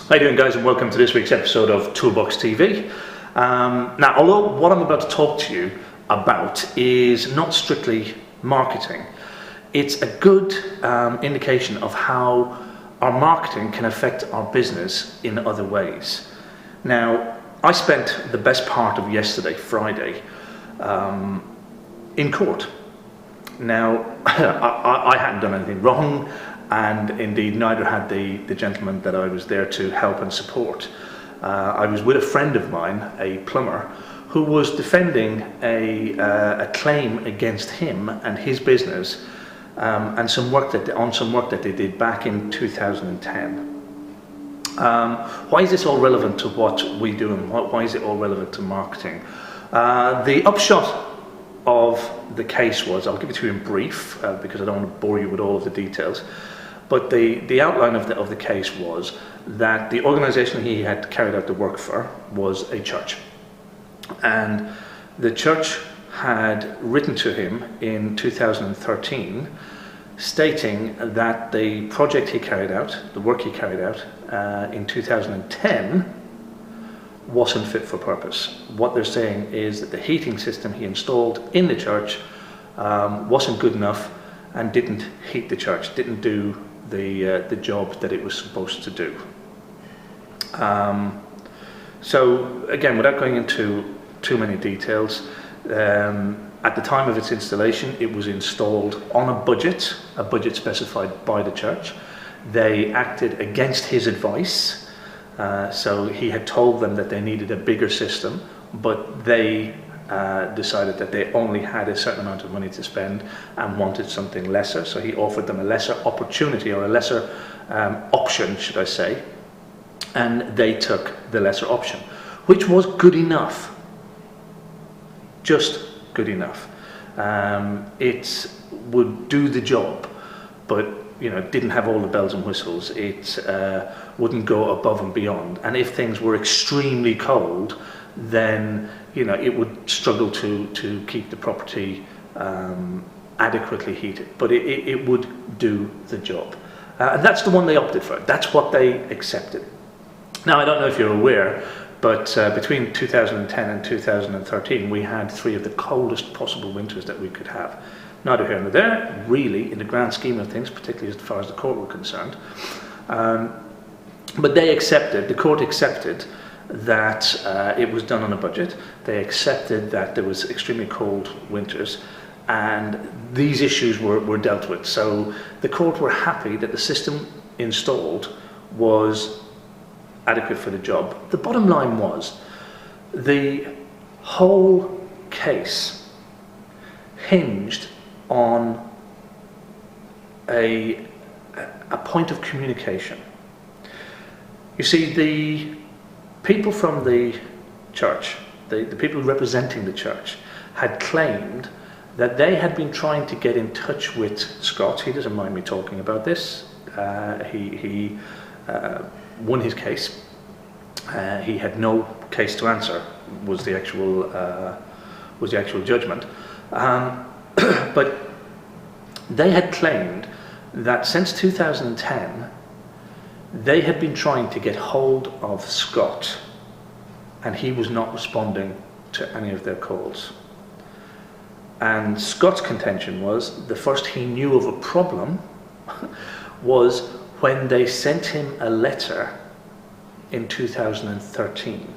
How you doing, guys, and welcome to this week's episode of ToolBox TV. Now, although what I'm about to talk to you about is not strictly marketing, it's a good indication of how our marketing can affect our business in other ways. Now, I spent the best part of yesterday, Friday, in court. Now, I hadn't done anything wrong, and indeed neither had the gentleman that I was there to help and support. I was with a friend of mine, a plumber, who was defending a claim against him and his business and some work that they did back in 2010. Why is this all relevant to what we do, and why is it all relevant to marketing? The upshot of the case was, I'll give it to you in brief because I don't want to bore you with all of the details, but the outline of the case was that the organisation he had carried out the work for was a church, and the church had written to him in 2013 stating that the project he carried out, the work he carried out in 2010 wasn't fit for purpose. What they're saying is that the heating system he installed in the church wasn't good enough and didn't heat the church, didn't do the job that it was supposed to do. So again, without going into too many details, at the time of its installation, it was installed on a budget specified by the church. They acted against his advice. So he had told them that they needed a bigger system, but they decided that they only had a certain amount of money to spend and wanted something lesser. So he offered them a lesser opportunity, or a lesser option, should I say, and they took the lesser option, which was good enough, just good enough. It would do the job, but didn't have all the bells and whistles. It wouldn't go above and beyond, and if things were extremely cold, then it would struggle to keep the property adequately heated, but it would do the job. And that's the one they opted for. That's what they accepted. Now, I don't know if you're aware, but between 2010 and 2013 we had 3 of the coldest possible winters that we could have. Neither here nor there, really, in the grand scheme of things, particularly as far as the court were concerned. But the court accepted that it was done on a budget. They accepted that there was extremely cold winters, and these issues were dealt with. So the court were happy that the system installed was adequate for the job. The bottom line was, the whole case hinged on a point of communication. You see, the people from the church, the people representing the church, had claimed that they had been trying to get in touch with Scott. He doesn't mind me talking about this. He won his case. He had no case to answer, was the actual judgment. But they had claimed that since 2010 they had been trying to get hold of Scott, and he was not responding to any of their calls. And Scott's contention was, the first he knew of a problem was when they sent him a letter in 2013,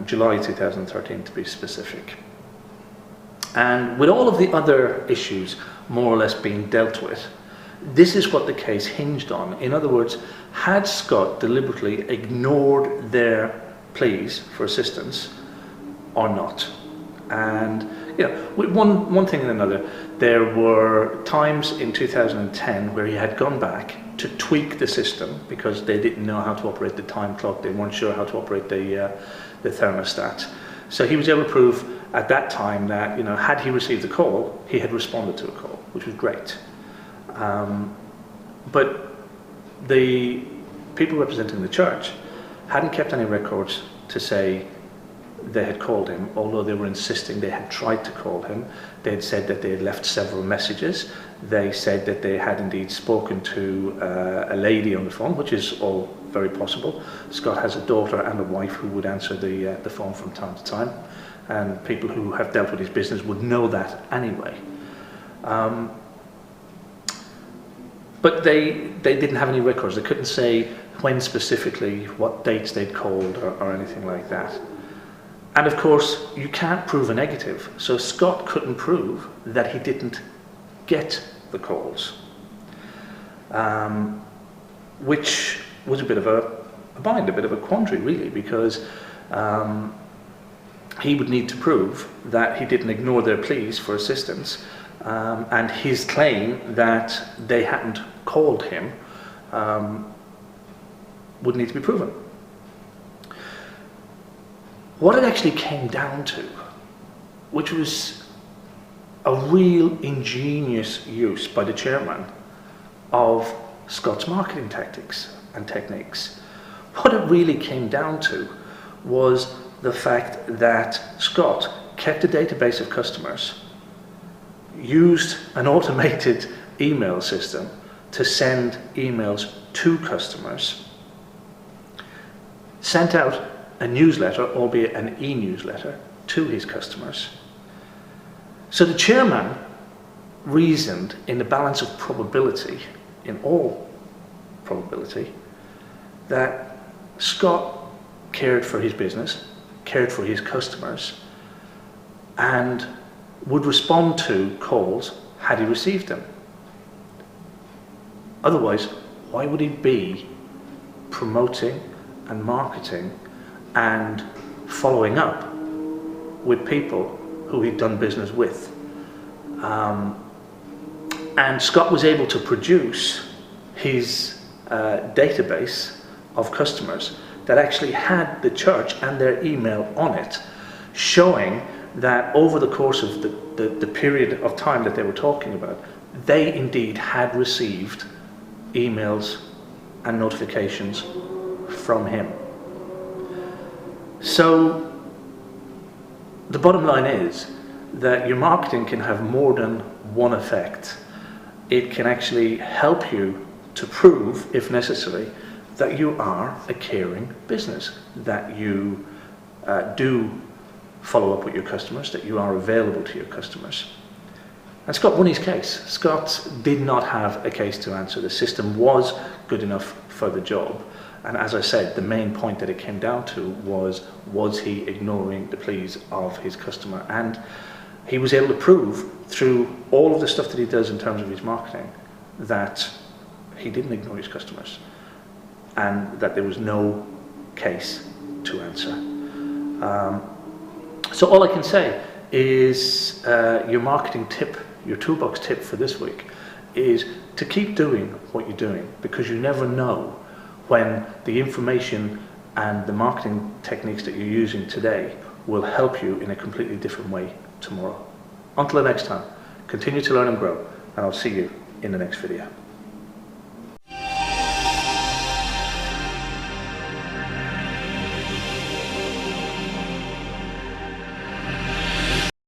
July 2013 to be specific. And with all of the other issues more or less being dealt with, this is what the case hinged on. In other words, had Scott deliberately ignored their pleas for assistance or not? And with one thing and another, there were times in 2010 where he had gone back to tweak the system because they didn't know how to operate the time clock. They weren't sure how to operate the thermostat. So he was able to prove at that time that had he received a call, he had responded to a call, which was great. But the people representing the church hadn't kept any records to say they had called him, although they were insisting they had tried to call him. They had said that they had left several messages. They said that they had indeed spoken to a lady on the phone, which is all very possible. Scott has a daughter and a wife who would answer the phone from time to time, and people who have dealt with his business would know that anyway. But they didn't have any records. They couldn't say when specifically, what dates they'd called or anything like that. And of course, you can't prove a negative. So Scott couldn't prove that he didn't get the calls, which was a bit of a bind, a bit of a quandary really, because he would need to prove that he didn't ignore their pleas for assistance, and his claim that they hadn't called him would need to be proven. What it actually came down to, which was a real ingenious use by the chairman of Scott's marketing tactics and techniques, what it really came down to was the fact that Scott kept a database of customers, used an automated email system to send emails to customers, sent out a newsletter, albeit an e-newsletter, to his customers. So the chairman reasoned in the balance of probability, in all probability, that Scott cared for his business, cared for his customers, and would respond to calls had he received them. Otherwise, why would he be promoting and marketing and following up with people who he'd done business with? And Scott was able to produce his database of customers that actually had the church and their email on it, showing that over the course of the period of time that they were talking about, they indeed had received emails and notifications from him. So the bottom line is that your marketing can have more than one effect. It can actually help you to prove, if necessary, that you are a caring business, that you do follow up with your customers, that you are available to your customers. And Scott won his case. Scott did not have a case to answer. The system was good enough for the job. And as I said, the main point that it came down to was he ignoring the pleas of his customer? And he was able to prove through all of the stuff that he does in terms of his marketing that he didn't ignore his customers and that there was no case to answer. So all I can say is your marketing tip, your toolbox tip for this week is to keep doing what you're doing, because you never know when the information and the marketing techniques that you're using today will help you in a completely different way tomorrow. Until the next time, continue to learn and grow, and I'll see you in the next video.